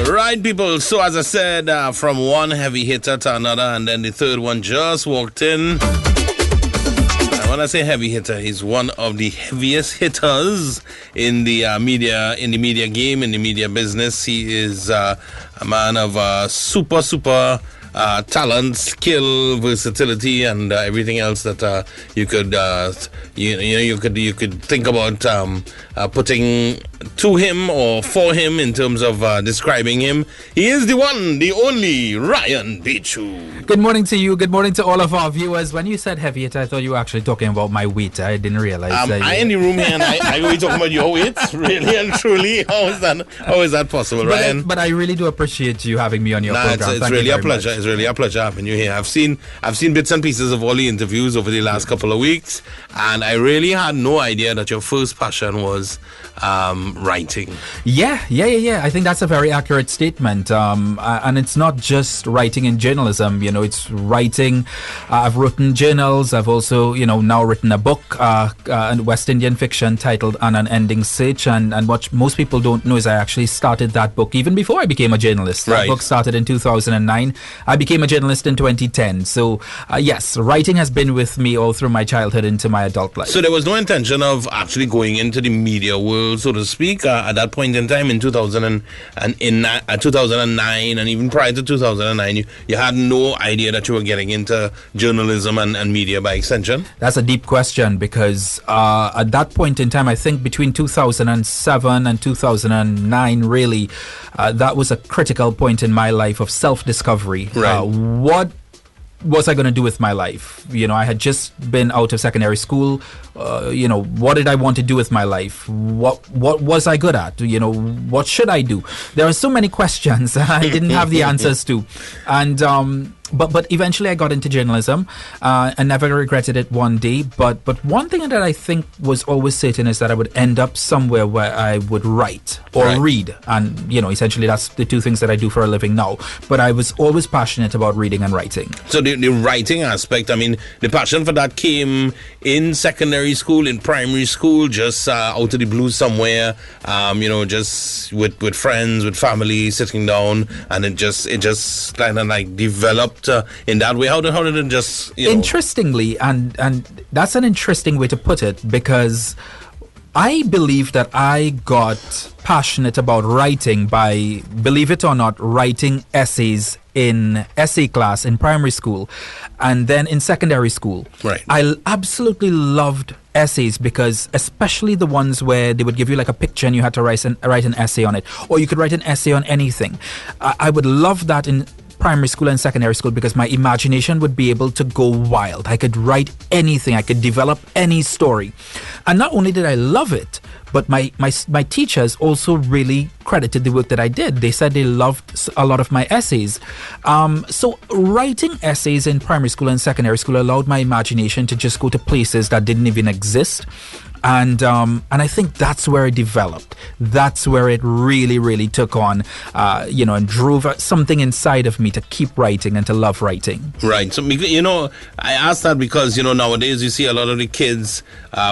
Right, people. So, as I said, from one heavy hitter to another, and then the third one just walked in. And when I say heavy hitter, he's one of the heaviest hitters in the media game, in the media business. He is a man of super talent, skill, versatility, and everything else that you could you could think about putting to him or for him in terms of describing him. He is the one, the only Ryan Bichu. Good morning to you. Good morning to all of our viewers. When you said heavy hitter, I thought you were actually talking about my weight. I didn't realize. I in the room here, and I were talking about your weight, really and truly. How is that possible, Ryan? But I really do appreciate you having me on your program. It's really a pleasure. It's really a pleasure having you here. I've seen bits and pieces of all the interviews over the last couple of weeks, and I really had no idea that your first passion was writing. Yeah. I think that's a very accurate statement. And it's not just writing in journalism. It's writing. I've written journals. I've also, now written a book, West Indian fiction titled An Unending Search. And what most people don't know is I actually started that book even before I became a journalist. That book started in 2009. I became a journalist in 2010. So, yes, writing has been with me all through my childhood into my adult life. So there was no intention of actually going into the media world, so to speak, at that point in time in 2009, and even prior to 2009, you had no idea that you were getting into journalism and media by extension? That's a deep question because at that point in time, I think between 2007 and 2009, really, that was a critical point in my life of self-discovery. Right. What was I going to do with my life? I had just been out of secondary school. What did I want to do with my life? What was I good at? What should I do? There are so many questions I didn't have the answers to. And but eventually I got into journalism. I never regretted it one day. But one thing that I think was always certain is that I would end up somewhere where I would write or read. And, essentially that's the two things that I do for a living now. But I was always passionate about reading and writing. So the writing aspect, the passion for that came in secondary school, in primary school, just out of the blue somewhere, just with friends, with family, sitting down, and it just kind of like developed in that way. How did it just, Interestingly, and that's an interesting way to put it, because I believe that I got passionate about writing by, believe it or not, writing essays in essay class in primary school and then in secondary school. Right. I absolutely loved essays because especially the ones where they would give you like a picture and you had to write an essay on it, or you could write an essay on anything. I would love that in primary school and secondary school because my imagination would be able to go wild. I could write anything. I could develop any story. And not only did I love it, but my teachers also really credited the work that I did. They said they loved a lot of my essays. So writing essays in primary school and secondary school allowed my imagination to just go to places that didn't even exist. And I think that's where it developed. That's where it really, really took on, and drove something inside of me to keep writing and to love writing. Right. So, I asked that because, nowadays you see a lot of the kids,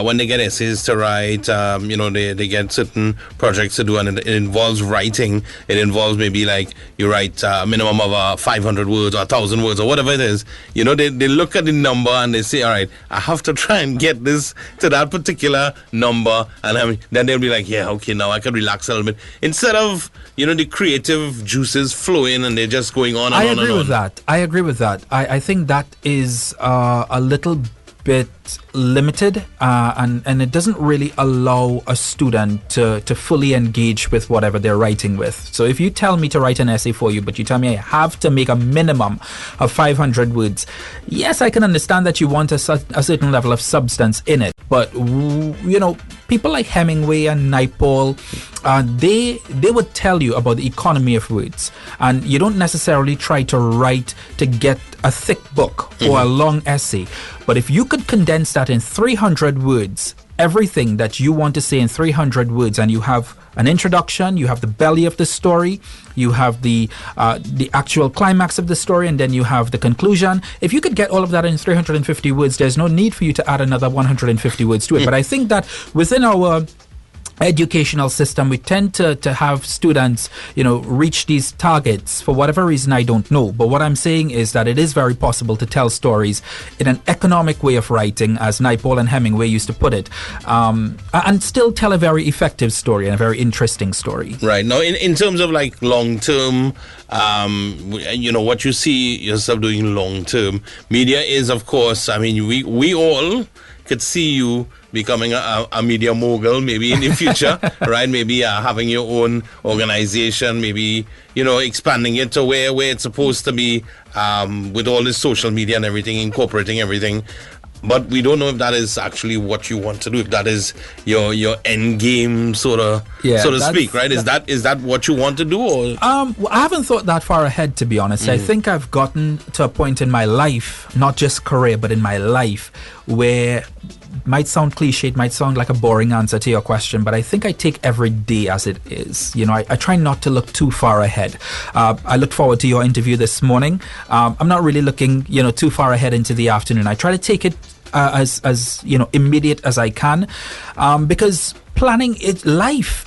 when they get essays to write, they get certain projects to do, and it involves writing. It involves maybe like you write a minimum of 500 words or 1,000 words or whatever it is. They look at the number and they say, all right, I have to try and get this to that particular number, and then they'll be like, yeah, okay, now I can relax a little bit, instead of the creative juices flowing and they're just going on and on and on. I agree with that. I think that is a little bit limited, and it doesn't really allow a student to fully engage with whatever they're writing with. So if you tell me to write an essay for you, but you tell me I have to make a minimum of 500 words, yes, I can understand that you want a certain level of substance in it. But, people like Hemingway and Naipaul, they would tell you about the economy of words. And you don't necessarily try to write to get a thick book or a long essay. But if you could condense that in 300 words, everything that you want to say in 300 words, and you have an introduction, you have the belly of the story, you have the actual climax of the story, and then you have the conclusion. If you could get all of that in 350 words, there's no need for you to add another 150 words to it. But I think that within our educational system, we tend to have students, reach these targets for whatever reason, I don't know. But what I'm saying is that it is very possible to tell stories in an economic way of writing, as Naipaul and Hemingway used to put it, and still tell a very effective story and a very interesting story. Right. Now, in terms of like long term, what you see yourself doing long term, media is, of course, I mean, we all could see you becoming a media mogul maybe in the future, right? Maybe having your own organization, maybe, expanding it to where it's supposed to be, with all this social media and everything, incorporating everything. But we don't know if that is actually what you want to do, if that is your end game, so to speak, right? Is that what you want to do? Or? I haven't thought that far ahead, to be honest. I think I've gotten to a point in my life, not just career, but in my life, where might sound cliche, it might sound like a boring answer to your question, but I think I take every day as it is. I try not to look too far ahead. I look forward to your interview this morning. I'm not really looking, too far ahead into the afternoon. I try to take it as immediate as I can, because planning life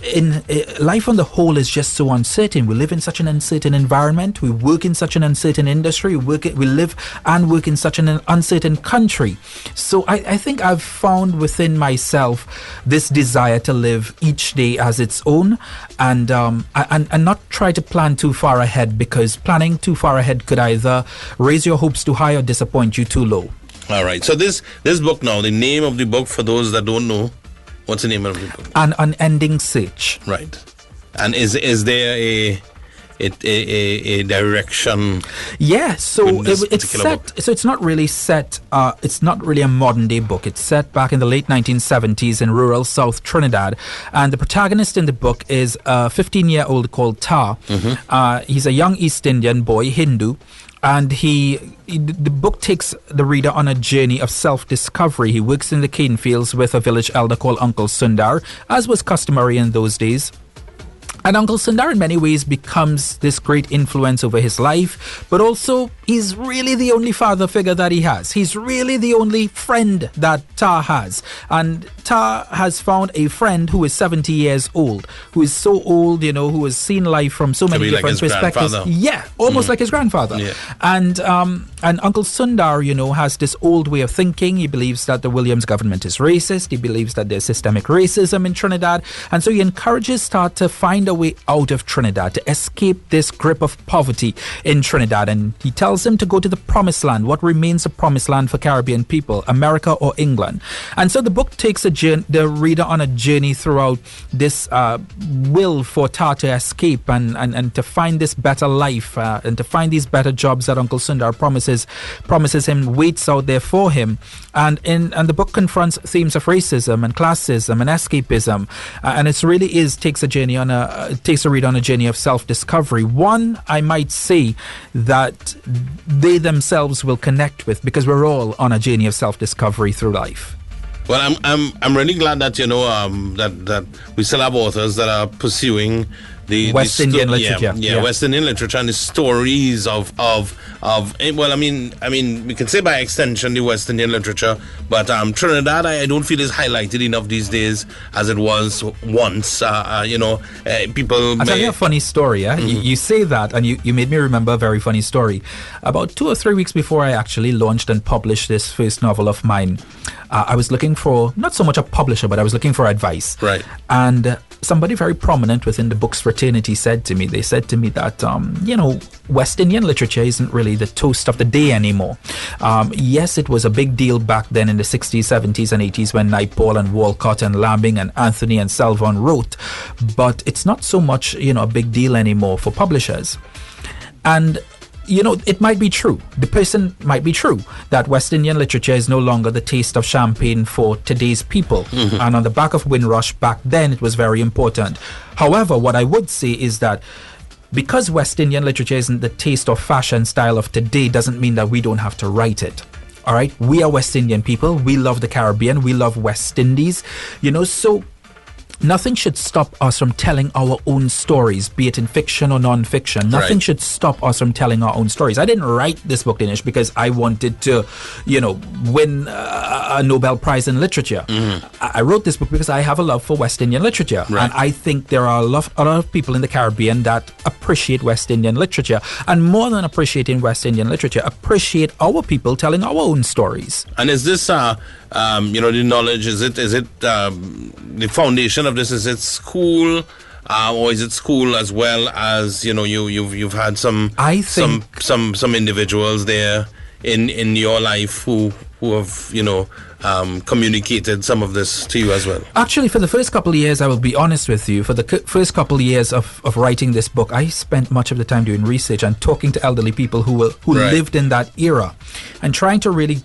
on the whole is just so uncertain. We live in such an uncertain environment. We work in such an uncertain industry. We live and work in such an uncertain country. So I think I've found within myself this desire to live each day as its own, and not try to plan too far ahead, because planning too far ahead could either raise your hopes too high or disappoint you too low. All right. So this book now, the name of the book for those that don't know, what's the name of the book? An Unending Search. Right. And is there a direction? Yeah, so it's set. Book? So it's not really set. It's not really a modern day book. It's set back in the late 1970s in rural South Trinidad, and the protagonist in the book is a 15-year-old called Tar. He's a young East Indian boy, Hindu. And the book takes the reader on a journey of self-discovery. He works in the cane fields with a village elder called Uncle Sundar, as was customary in those days. And Uncle Sundar in many ways becomes this great influence over his life, but also he's really the only father figure that he has. He's really the only friend that Tar has. And Tar has found a friend who is 70 years old, who is so old, who has seen life from so many different perspectives. Yeah, almost like his grandfather. Yeah. And Uncle Sundar, has this old way of thinking. He believes that the Williams government is racist. He believes that there's systemic racism in Trinidad. And so he encourages Tar to find a way out of Trinidad, to escape this grip of poverty in Trinidad. And he tells him to go to the promised land, what remains a promised land for Caribbean people, America or England. And so the book takes the reader on a journey throughout this will for Tar to escape and to find this better life, and to find these better jobs that Uncle Sundar promises him, waits out there for him. And the book confronts themes of racism and classism and escapism, and it really takes a reader on a journey of self-discovery. One, I might say, that they themselves will connect with, because we're all on a journey of self-discovery through life. Well, I'm really glad that that we still have authors that are pursuing the West Indian literature. Yeah, West Indian literature and the stories of well, I mean we can say by extension the West Indian literature, but Trinidad I don't feel is highlighted enough these days as it was once. People. I'll tell you a funny story. You say that, and you made me remember a very funny story. About 2 or 3 weeks before I actually launched and published this first novel of mine, I was looking for not so much a publisher, but I was looking for advice. Right. And somebody very prominent within the books fraternity said to me that, West Indian literature isn't really the toast of the day anymore. Yes, it was a big deal back then in the 60s, 70s and 80s when Naipaul and Walcott and Lambing and Anthony and Salvon wrote, but it's not so much, a big deal anymore for publishers. And it might be true. The person might be true that West Indian literature is no longer the taste of champagne for today's people. And on the back of Windrush, back then, it was very important. However, what I would say is that because West Indian literature isn't the taste or fashion style of today, doesn't mean that we don't have to write it. All right? We are West Indian people. We love the Caribbean. We love West Indies. So nothing should stop us from telling our own stories, be it in fiction or non-fiction. Nothing should stop us from telling our own stories. I didn't write this book, Dinesh, because I wanted to, win a Nobel Prize in literature. I wrote this book because I have a love for West Indian literature. Right. And I think there are a lot of people in the Caribbean that appreciate West Indian literature. And more than appreciating West Indian literature, appreciate our people telling our own stories. And is this, the knowledge, is it the foundation of this? Is it school? Or is it school as well as you've had some individuals there in your life who have communicated some of this to you as well? Actually, for the first couple of years, I will be honest with you, for the first couple of years of writing this book, I spent much of the time doing research and talking to elderly people who lived in that era and trying to really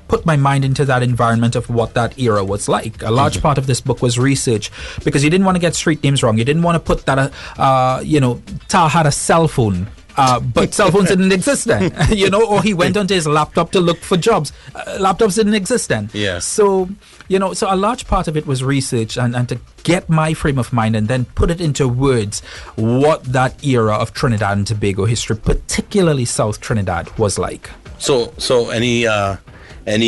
put my mind into that environment of what that era was like. A large part of this book was research because you didn't want to get street names wrong. You didn't want to put that, Tar had a cell phone. But cell phones didn't exist then, or he went onto his laptop to look for jobs. Laptops didn't exist then. Yeah. So a large part of it was research and to get my frame of mind and then put it into words what that era of Trinidad and Tobago history, particularly South Trinidad, was like. So anything on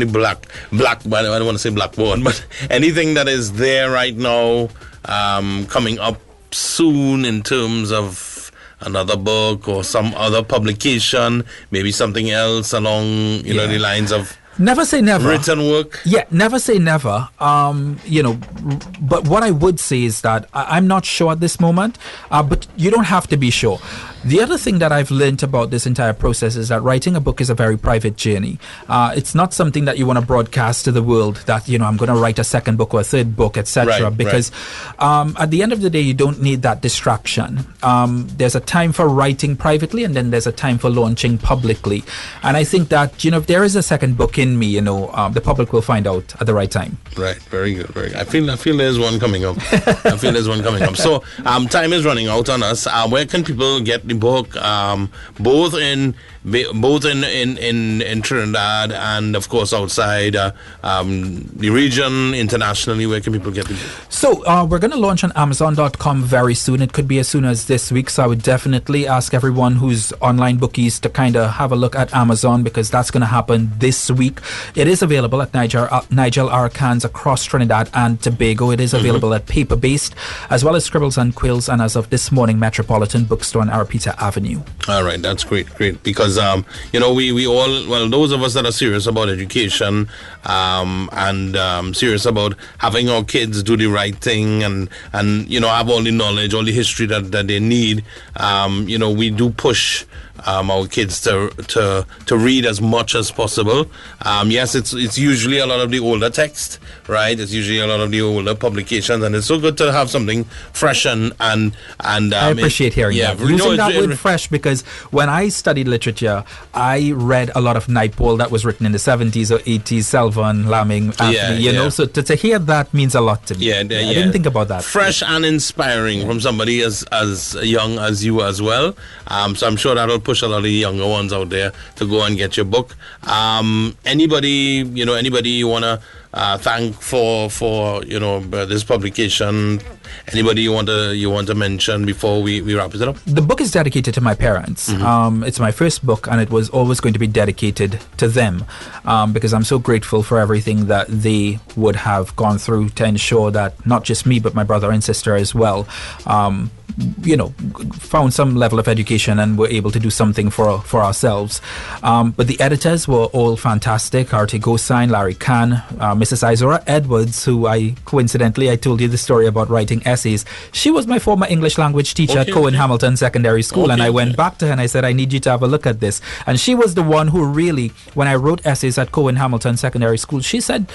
the black, I don't want to say blackboard, but anything that is there right now, coming up soon in terms of another book or some other publication, maybe something else along the lines of never say never written work? Yeah, never say never. But what I would say is that I'm not sure at this moment, but you don't have to be sure. The other thing that I've learned about this entire process is that writing a book is a very private journey. It's not something that you want to broadcast to the world that, I'm going to write a second book or a third book, etc. Because at the end of the day, you don't need that distraction. There's a time for writing privately and then there's a time for launching publicly. And I think that, if there is a second book in me, the public will find out at the right time. Right. Very good. Very good. I feel there's one coming up. So time is running out on us. Where can people get the book, both in Trinidad and of course outside the region, internationally? Where can people get the book? So we're going to launch on Amazon.com very soon. It could be as soon as this week, so I would definitely ask everyone who's online bookies to kind of have a look at Amazon because that's going to happen this week. It is available at Nigel Arcans across Trinidad and Tobago. It is available at Paper-Based as well as Scribbles and Quills, and as of this morning, Metropolitan Bookstore on Arapita Avenue. All right, that's great because we all, those of us that are serious about education and serious about having our kids do the right thing and have all the knowledge, all the history that they need, we do push our kids to read as much as possible. Yes, it's usually a lot of the older text, right? It's usually a lot of the older publications, and it's so good to have something fresh and I appreciate hearing that. Using that word fresh, because when I studied literature, I read a lot of Naipaul that was written in the 70s or 80s, Selvon, Lamming, Anthony, so to hear that means a lot to me. I didn't think about that. Fresh and inspiring from somebody as young as you as well. So I'm sure that'll push a lot of the younger ones out there to go and get your book. Anybody you want to thank for this publication? Anybody you want to mention before we wrap it up? The book is dedicated to my parents. It's my first book, and it was always going to be dedicated to them because I'm so grateful for everything that they would have gone through to ensure that not just me but my brother and sister as well found some level of education and were able to do something for ourselves. But the editors were all fantastic. Artie Gosign, Larry Kahn, Mrs. Izora Edwards, who I told you the story about writing essays. She was my former English language teacher at Cohen Hamilton Secondary School, and I went back to her and I said, I need you to have a look at this. And she was the one who really, when I wrote essays at Cohen Hamilton Secondary School, she said,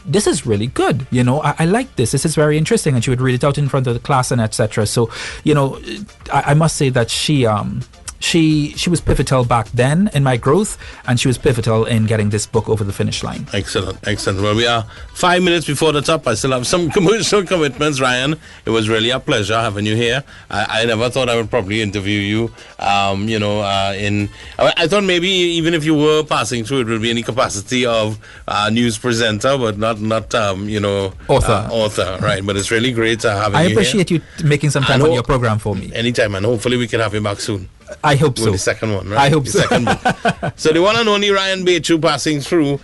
this is really good. I like this. This is very interesting. And she would read it out in front of the class and etc. So, I must say that she she was pivotal back then in my growth, and she was pivotal in getting this book over the finish line. Excellent. Well, we are 5 minutes before the top. I still have some commercial commitments, Ryan. It was really a pleasure having you here. I never thought I would probably interview you. I thought maybe even if you were passing through, it would be in the capacity of news presenter, but not author. Right? But it's really great to have you. I appreciate you making some time on your program for me. Anytime, and hopefully we can have you back soon. I hope so. The second one, right? I hope the so. Second one. So the one and only Ryan Bechu passing through.